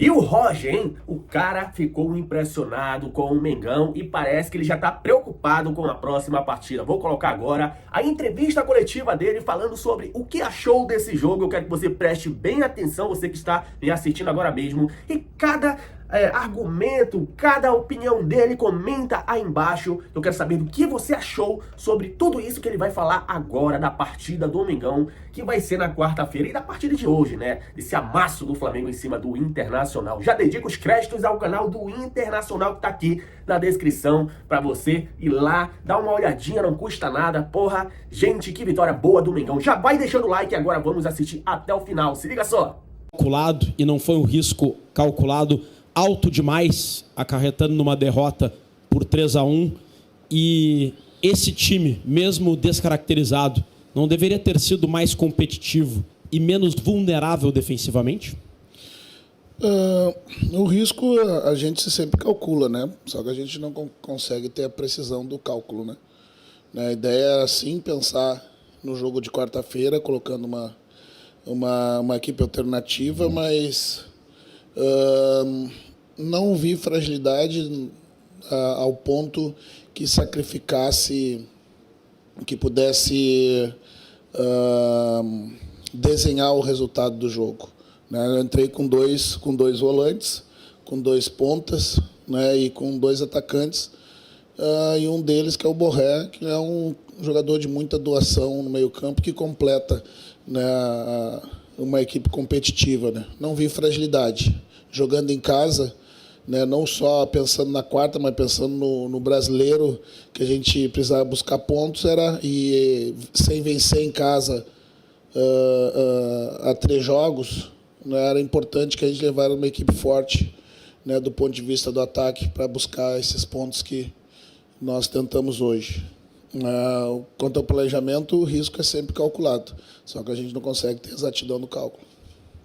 E o Roger, hein? O cara ficou impressionado com o Mengão e parece que ele já tá preocupado com a próxima partida. Vou colocar agora a entrevista coletiva dele falando sobre o que achou desse jogo. Eu quero que você preste bem atenção, você que está me assistindo agora mesmo. E cada argumento, cada opinião dele, comenta aí embaixo. Eu quero saber do que você achou sobre tudo isso que ele vai falar agora da partida do Mengão, que vai ser na quarta-feira, e da partida de hoje, né? Desse amasso do Flamengo em cima do Internacional. Já dedico os créditos ao canal do Internacional que tá aqui na descrição pra você ir lá, dar uma olhadinha, não custa nada. Porra, gente, que vitória boa do Mengão. Já vai deixando o like e agora vamos assistir até o final. Se liga só. Calculado, e não foi um risco calculado alto demais, acarretando numa derrota por 3-1, e esse time, mesmo descaracterizado, não deveria ter sido mais competitivo e menos vulnerável defensivamente? O risco a gente sempre calcula, né? Só que a gente não consegue ter a precisão do cálculo, né? A ideia era sim pensar no jogo de quarta-feira, colocando uma equipe alternativa, mas não vi fragilidade ao ponto que sacrificasse, que pudesse desenhar o resultado do jogo. Eu entrei com dois volantes, com dois pontas, né, e com dois atacantes, e um deles, que é o Borré, que é um jogador de muita doação no meio-campo, que completa, né, uma equipe competitiva, né. Não vi fragilidade. Jogando em casa, né, não só pensando na quarta, mas pensando no brasileiro, que a gente precisava buscar pontos, e sem vencer em casa a 3 jogos, né, era importante que a gente levasse uma equipe forte, né, do ponto de vista do ataque, para buscar esses pontos que nós tentamos hoje. Quanto ao planejamento, o risco é sempre calculado, só que a gente não consegue ter exatidão no cálculo.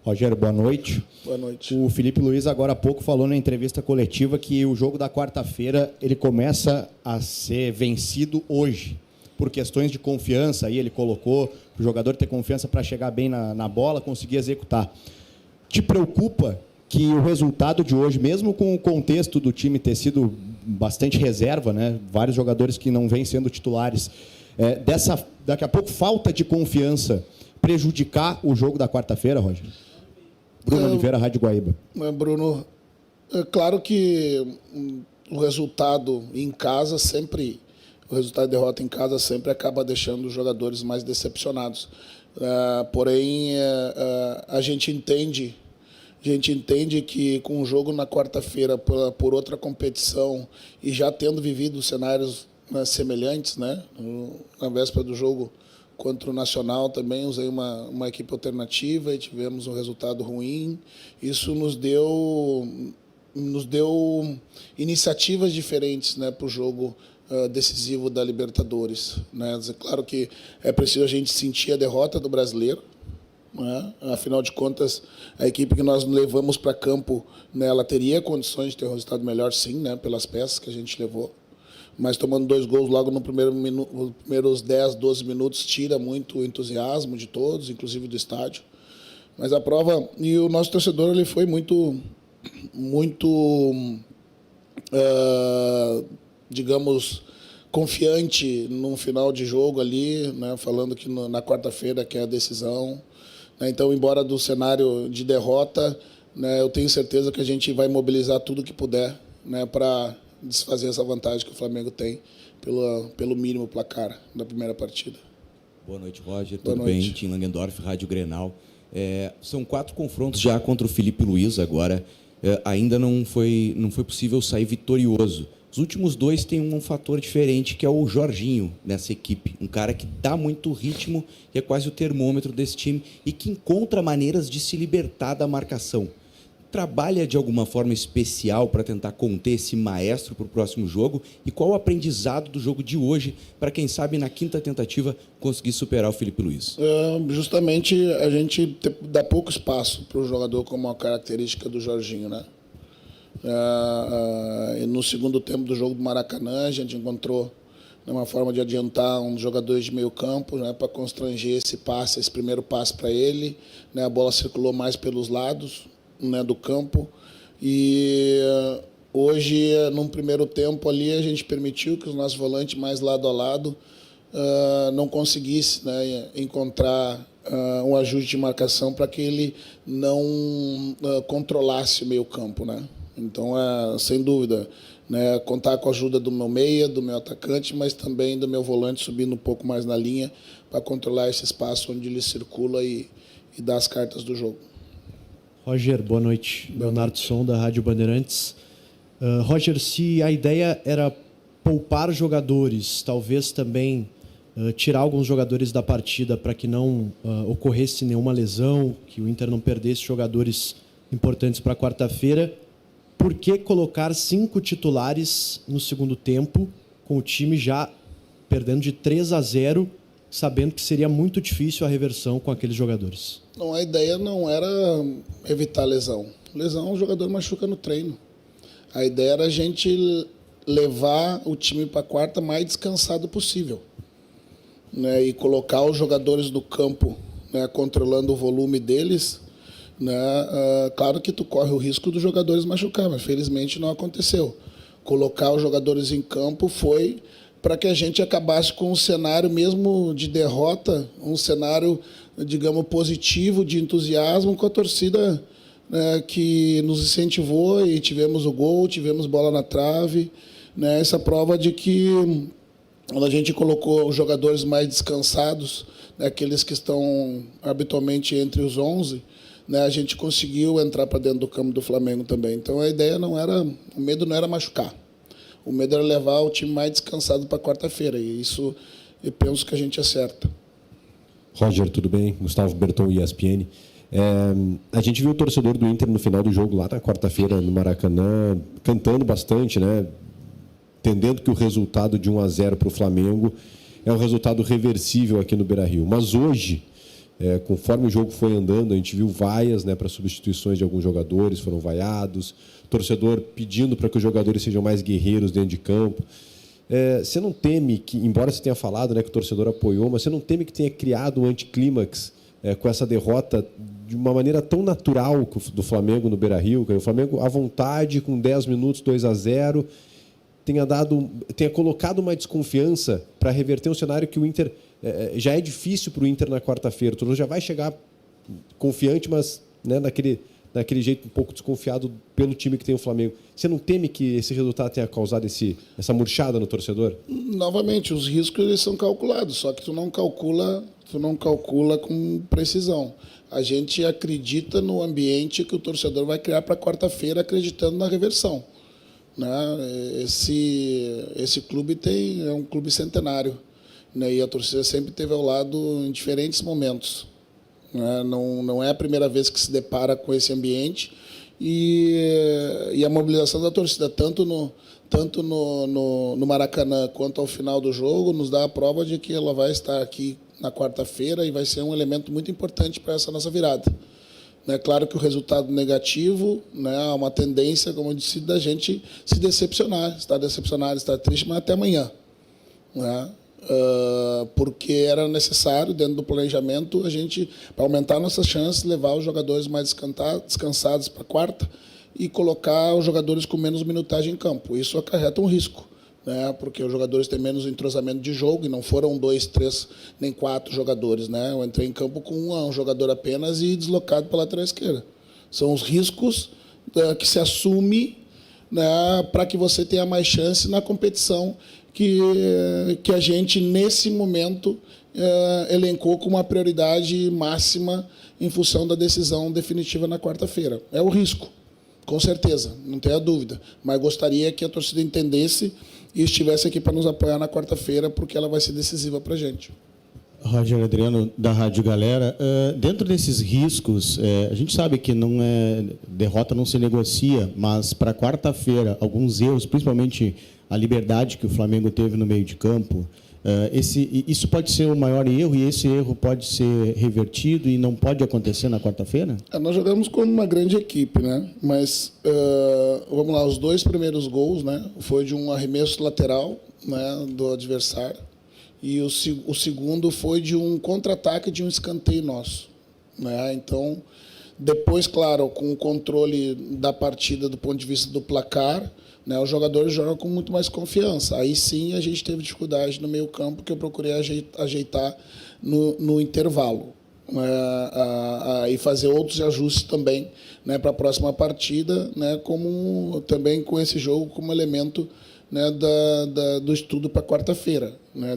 Rogério, boa noite. Boa noite. O Felipe Luiz agora há pouco falou na entrevista coletiva que o jogo da quarta-feira ele começa a ser vencido hoje, por questões de confiança. Aí ele colocou o jogador ter confiança para chegar bem na bola, conseguir executar. Te preocupa que o resultado de hoje, mesmo com o contexto do time ter sido bastante reserva, né? Vários jogadores que não vêm sendo titulares, daqui a pouco falta de confiança prejudicar o jogo da quarta-feira, Rogério? Bruno Oliveira, Rádio Guaíba. Bruno, é claro que o resultado em casa sempre, o resultado de derrota em casa sempre acaba deixando os jogadores mais decepcionados. Porém, a gente entende que com o jogo na quarta-feira por outra competição e já tendo vivido cenários, né, semelhantes, né, na véspera do jogo contra o Nacional também usei uma equipe alternativa e tivemos um resultado ruim. Isso nos deu iniciativas diferentes, né, para o jogo decisivo da Libertadores, né? Claro que é preciso a gente sentir a derrota do brasileiro, né? Afinal de contas, a equipe que nós levamos para campo, né, ela teria condições de ter um resultado melhor, sim, né, pelas peças que a gente levou. Mas tomando 2 gols logo nos primeiros 10, 12 minutos, tira muito o entusiasmo de todos, inclusive do estádio. Mas a prova... E o nosso torcedor ele foi muito digamos, confiante no final de jogo ali, né, falando que na quarta-feira que é a decisão. Então, embora do cenário de derrota, né, eu tenho certeza que a gente vai mobilizar tudo que puder, né, para desfazer essa vantagem que o Flamengo tem pelo mínimo placar da primeira partida. Boa noite, Roger. Tudo bem? Tim Langendorf, Rádio Grenal. São 4 confrontos já contra o Felipe Luiz agora. Ainda não foi possível sair vitorioso. Os últimos 2 têm um fator diferente, que é o Jorginho nessa equipe. Um cara que dá muito ritmo, que é quase o termômetro desse time e que encontra maneiras de se libertar da marcação. Trabalha de alguma forma especial para tentar conter esse maestro para o próximo jogo? E qual o aprendizado do jogo de hoje para, quem sabe, na 5ª tentativa, conseguir superar o Felipe Luiz? Justamente a gente dá pouco espaço para o jogador, como a característica do Jorginho, né? No segundo tempo do jogo do Maracanã, a gente encontrou uma forma de adiantar um dos jogadores de meio campo, né, para constranger esse primeiro passe para ele, né? A bola circulou mais pelos lados, né, do campo. E hoje, num primeiro tempo ali, a gente permitiu que os nossos volantes mais lado a lado não conseguissem, né, encontrar um ajuste de marcação para que ele não controlasse o meio campo, né? Então, sem dúvida, né, contar com a ajuda do meu meia, do meu atacante, mas também do meu volante subindo um pouco mais na linha para controlar esse espaço onde ele circula e dar as cartas do jogo. Roger, boa noite. Leonardo Som, da Rádio Bandeirantes. Roger, se a ideia era poupar jogadores, talvez também tirar alguns jogadores da partida para que não ocorresse nenhuma lesão, que o Inter não perdesse jogadores importantes para quarta-feira, por que colocar 5 titulares no segundo tempo, com o time já perdendo de 3-0, sabendo que seria muito difícil a reversão com aqueles jogadores? Não, a ideia não era evitar lesão. Lesão, o jogador machuca no treino. A ideia era a gente levar o time para a quarta mais descansado possível, né, e colocar os jogadores do campo, né, controlando o volume deles, né. Claro que tu corre o risco dos jogadores machucar, mas felizmente não aconteceu. Colocar os jogadores em campo foi para que a gente acabasse com um cenário mesmo de derrota, um cenário, digamos, positivo, de entusiasmo com a torcida, né, que nos incentivou, e tivemos o gol, tivemos bola na trave, né, essa prova de que quando a gente colocou os jogadores mais descansados, né, aqueles que estão habitualmente entre os 11, né, a gente conseguiu entrar para dentro do campo do Flamengo também. Então a ideia não era, o medo não era machucar, o medo era levar o time mais descansado para quarta-feira, e isso eu penso que a gente acerta. Roger, tudo bem? Gustavo Berton, ESPN. A gente viu o torcedor do Inter no final do jogo, lá na quarta-feira, no Maracanã, cantando bastante, né? Entendendo que o resultado de 1-0 para o Flamengo é um resultado reversível aqui no Beira-Rio. Mas hoje, conforme o jogo foi andando, a gente viu vaias, né, para substituições de alguns jogadores, foram vaiados, torcedor pedindo para que os jogadores sejam mais guerreiros dentro de campo. Você não teme que, embora você tenha falado, né, que o torcedor apoiou, mas você não teme que tenha criado um anticlímax com essa derrota de uma maneira tão natural do Flamengo no Beira-Rio? O Flamengo à vontade, com 10 minutos, 2-0, tenha colocado uma desconfiança para reverter um cenário que o Inter já é difícil para o Inter na quarta-feira. O torcedor já vai chegar confiante, mas, né, naquele jeito um pouco desconfiado pelo time que tem o Flamengo. Você não teme que esse resultado tenha causado essa murchada no torcedor? Novamente, os riscos eles são calculados, só que tu não calcula com precisão. A gente acredita no ambiente que o torcedor vai criar para quarta-feira, acreditando na reversão, né? Esse clube é um clube centenário, né? E a torcida sempre esteve ao lado em diferentes momentos, né? Não é a primeira vez que se depara com esse ambiente, e a mobilização da torcida, tanto no Maracanã quanto ao final do jogo, nos dá a prova de que ela vai estar aqui na quarta-feira e vai ser um elemento muito importante para essa nossa virada. É claro que o resultado negativo, né, há uma tendência, como eu disse, da gente se decepcionar, estar decepcionado, estar triste, mas até amanhã, né? Porque era necessário, dentro do planejamento, a gente, para aumentar nossas chances, levar os jogadores mais descansados para a quarta e colocar os jogadores com menos minutagem em campo. Isso acarreta um risco, né? Porque os jogadores têm menos entrosamento de jogo, e não foram 2, 3, nem 4 jogadores, né? Eu entrei em campo com um jogador apenas e deslocado pela lateral esquerda. São os riscos que se assume, né, para que você tenha mais chance na competição que a gente, nesse momento, elencou como uma prioridade máxima em função da decisão definitiva na quarta-feira. É o risco, com certeza, não tenha dúvida. Mas gostaria que a torcida entendesse e estivesse aqui para nos apoiar na quarta-feira, porque ela vai ser decisiva para a gente. Roger Adriano, da Rádio Galera. Dentro desses riscos, a gente sabe que derrota não se negocia, mas para quarta-feira, alguns erros, principalmente a liberdade que o Flamengo teve no meio de campo, isso pode ser o maior erro, e esse erro pode ser revertido e não pode acontecer na quarta-feira? Nós jogamos como uma grande equipe, né? Mas, vamos lá, os 2 primeiros gols, né, foi de um arremesso lateral, né, do adversário, e o segundo foi de um contra-ataque de um escanteio nosso, né? Então, Depois, claro, com o controle da partida do ponto de vista do placar, né, os jogadores jogam com muito mais confiança. Aí sim a gente teve dificuldade no meio campo, que eu procurei ajeitar no intervalo. E fazer outros ajustes também, né, para a próxima partida, né, também com esse jogo como elemento, né, do estudo para quarta-feira. Né,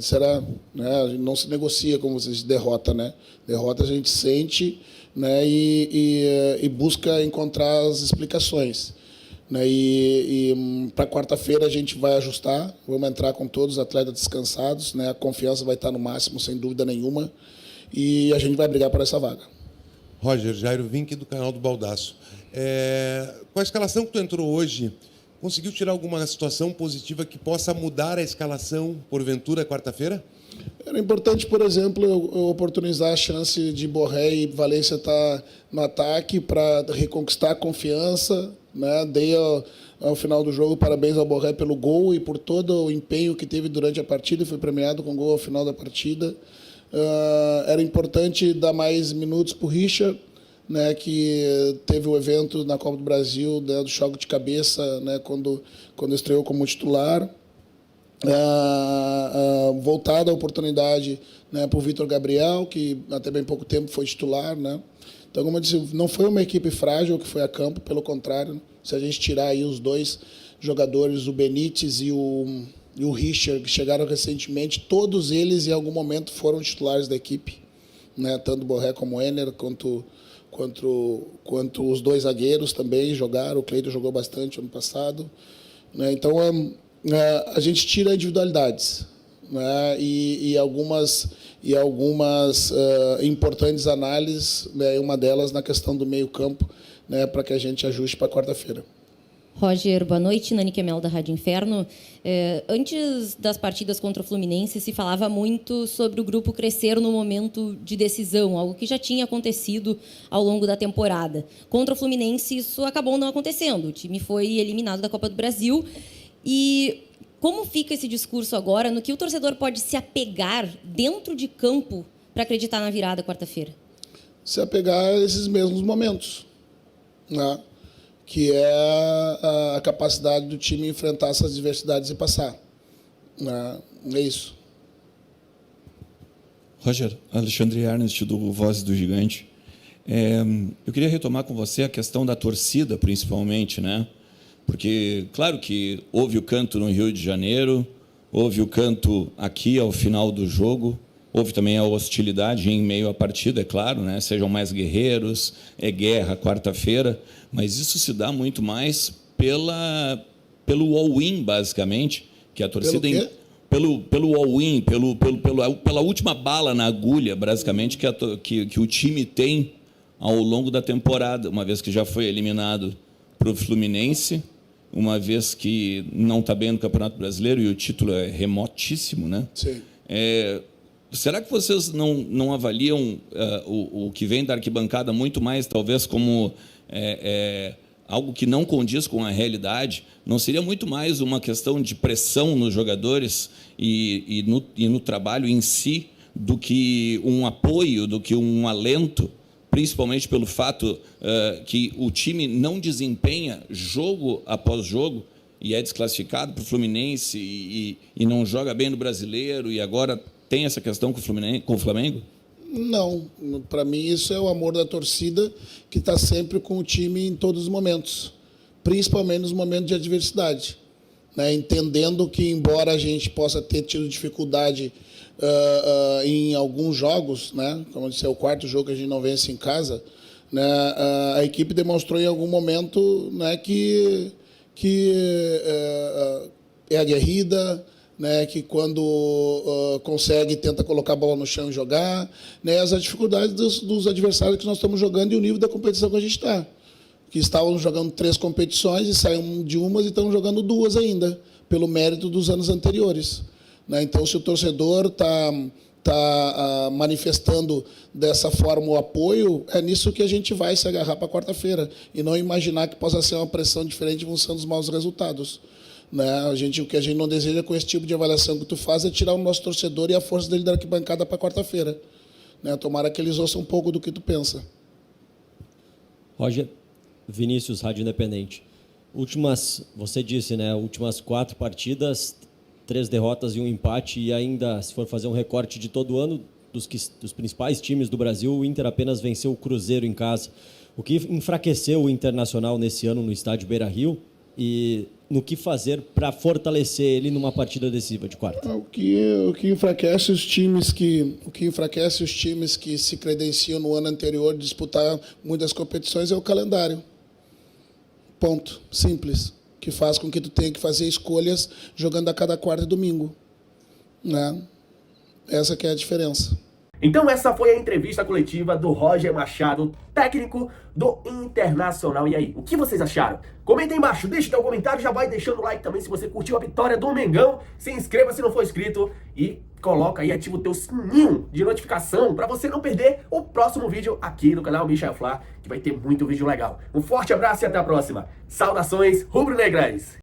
não se negocia, como vocês dizem, derrota. Né? Derrota a gente sente, né, e busca encontrar as explicações. Né, para quarta-feira a gente vai ajustar, vamos entrar com todos os atletas descansados, né, a confiança vai estar no máximo, sem dúvida nenhuma, e a gente vai brigar por essa vaga. Roger, Jairo Vinck, do canal do Baldaço. Com a escalação que tu entrou hoje, conseguiu tirar alguma situação positiva que possa mudar a escalação, porventura, quarta-feira? Era importante, por exemplo, eu oportunizar a chance de Borré e Valência estar no ataque para reconquistar a confiança. Né? Dei ao final do jogo parabéns ao Borré pelo gol e por todo o empenho que teve durante a partida, e foi premiado com gol ao final da partida. Era importante dar mais minutos para o Richard, né, que teve o evento na Copa do Brasil, né, do choque de cabeça, né, quando estreou como titular. Voltada a oportunidade, né, para o Vitor Gabriel, que até bem pouco tempo foi titular. Né? Então, como eu disse, não foi uma equipe frágil que foi a campo, pelo contrário. Se a gente tirar aí os dois jogadores, o Benítez e o Richard, que chegaram recentemente, todos eles em algum momento foram titulares da equipe, né? Tanto o Borré como o Enner, quanto os dois zagueiros também jogaram. O Cleiton jogou bastante ano passado, né? Então a gente tira individualidades, né? e algumas importantes análises, né? Uma delas na questão do meio campo, né? Para que a gente ajuste para quarta-feira. Roger, boa noite. Nani Kemel, da Rádio Inferno. Antes das partidas contra o Fluminense, se falava muito sobre o grupo crescer no momento de decisão, algo que já tinha acontecido ao longo da temporada. Contra o Fluminense, isso acabou não acontecendo. O time foi eliminado da Copa do Brasil. E como fica esse discurso agora, no que o torcedor pode se apegar dentro de campo para acreditar na virada quarta-feira? Se apegar a esses mesmos momentos, né? Que é a capacidade do time enfrentar essas diversidades e passar. É isso. Roger, Alexandre Ernest, do Voz do Gigante. Eu queria retomar com você a questão da torcida, principalmente, né? Porque, claro que houve o canto no Rio de Janeiro, houve o canto aqui ao final do jogo, houve também a hostilidade em meio à partida, é claro, né? Sejam mais guerreiros, é guerra quarta-feira, mas isso se dá muito mais pelo all-in, basicamente, que a torcida... Pelo all-in, pela última bala na agulha, basicamente, que o time tem ao longo da temporada, uma vez que já foi eliminado para o Fluminense, uma vez que não está bem no Campeonato Brasileiro e o título é remotíssimo, né? Sim. Será que vocês não avaliam o que vem da arquibancada muito mais, talvez, como algo que não condiz com a realidade? Não seria muito mais uma questão de pressão nos jogadores e no trabalho em si do que um apoio, do que um alento, principalmente pelo fato que o time não desempenha jogo após jogo e é desclassificado para o Fluminense e não joga bem no Brasileiro e agora tem essa questão com o Flamengo? Não, para mim isso é o amor da torcida que está sempre com o time em todos os momentos, principalmente nos momentos de adversidade, né? Entendendo que, embora a gente possa ter tido dificuldade em alguns jogos, né? Como eu disse, é o quarto jogo que a gente não vence em casa, né? A equipe demonstrou em algum momento, né, que é aguerrida, né, que quando consegue, tenta colocar a bola no chão e jogar, né, as dificuldades dos adversários que nós estamos jogando e o nível da competição que a gente está. Que estavam jogando 3 competições e saíram de umas e estão jogando 2 ainda, pelo mérito dos anos anteriores. Né? Então, se o torcedor está manifestando dessa forma o apoio, é nisso que a gente vai se agarrar para quarta-feira e não imaginar que possa ser uma pressão diferente em função dos maus resultados. Né? O que a gente não deseja com esse tipo de avaliação que tu faz é tirar o nosso torcedor e a força dele da arquibancada para quarta-feira. Né? Tomara que eles ouçam um pouco do que tu pensa. Roger, Vinícius, Rádio Independente. Você disse, né? Últimas 4 partidas, 3 derrotas e um empate, e ainda, se for fazer um recorte de todo o ano, dos principais times do Brasil, o Inter apenas venceu o Cruzeiro em casa. O que enfraqueceu o Internacional nesse ano no estádio Beira-Rio e no que fazer para fortalecer ele numa partida decisiva de quarta? O que enfraquece os times que se credenciam no ano anterior de disputar muitas competições é o calendário. Ponto. Simples. Que faz com que tu tenha que fazer escolhas jogando a cada quarta e domingo. Né? Essa que é a diferença. Então essa foi a entrevista coletiva do Roger Machado, técnico do Internacional. E aí, o que vocês acharam? Comenta aí embaixo, deixa teu comentário, já vai deixando o like também se você curtiu a vitória do Mengão. Se inscreva se não for inscrito e coloca aí, ativa o teu sininho de notificação para você não perder o próximo vídeo aqui do canal Michel Flá, que vai ter muito vídeo legal. Um forte abraço e até a próxima. Saudações rubro-negras!